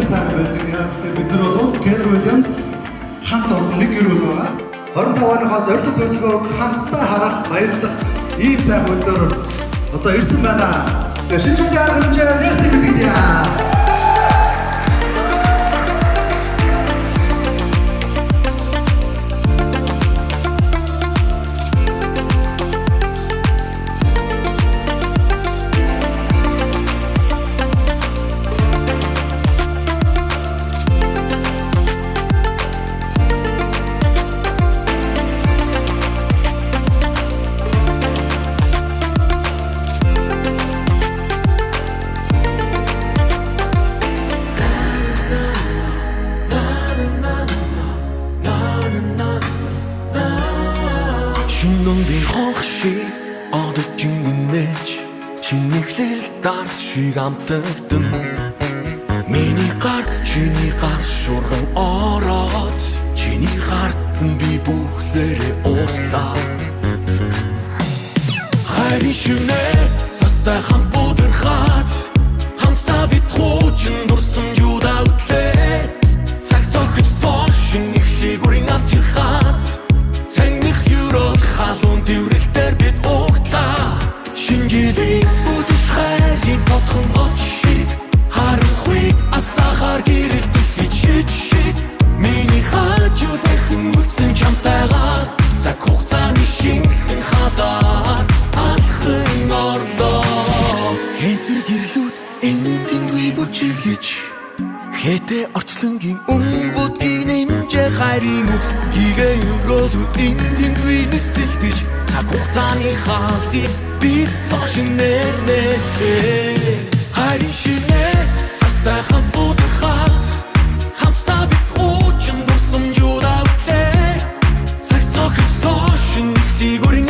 сайн байдаг. Яг тэгэхээр бид нар бол Keller Williams хамт олон нэг гэр бүл байгаа. 25 оныхоо зорилго төлөвлөгөөг хамтдаа харах, баярлах ийм сайн өдөр одоо ирсэн байна. Шинэ жилийн арга хэмжээ нэсэг гэдэг яа. Шинондын хогшиг одод жингэнэж чинэхлэл дарс шиг амтагдсан миний гарт чиний гар шурган ороод чиний хартсан би бүхлээрээ ууслаа хайрын шинэ цастай хам будирхаад хамтдаа бид хуучин дурсамжуудаа үтлээ цаг цохиж сор шинэхлийг үрийн авч ирхаад цэнгэх юрод халуун дэврэлтээр бид угтлаа шинжилий үдэш хайрын бодхон очиг харанхуй асахар гэрэлдэх хичиж шиг миний хажууд эхэн үлсэн чамтайгаа цаг хугацааны шинхэн халаар алхын орлоо хэнцэр гэрлүүд энэ тэндгүй бүжиглэж Хэдэ орчлонгийн өнгөдгийг нэмжээ хайрын үгс Гигээ өрөөлүүд энэ тэндгүй нисэлдэж цаг хугацааны хаалгыг бид цошинээр нэлээ хайрын шинэ цастай хам будирхаад хамтдаа бид хуучин дурсамжуудаа үтлээ цаг цохиж цошин нэхлийг үрийн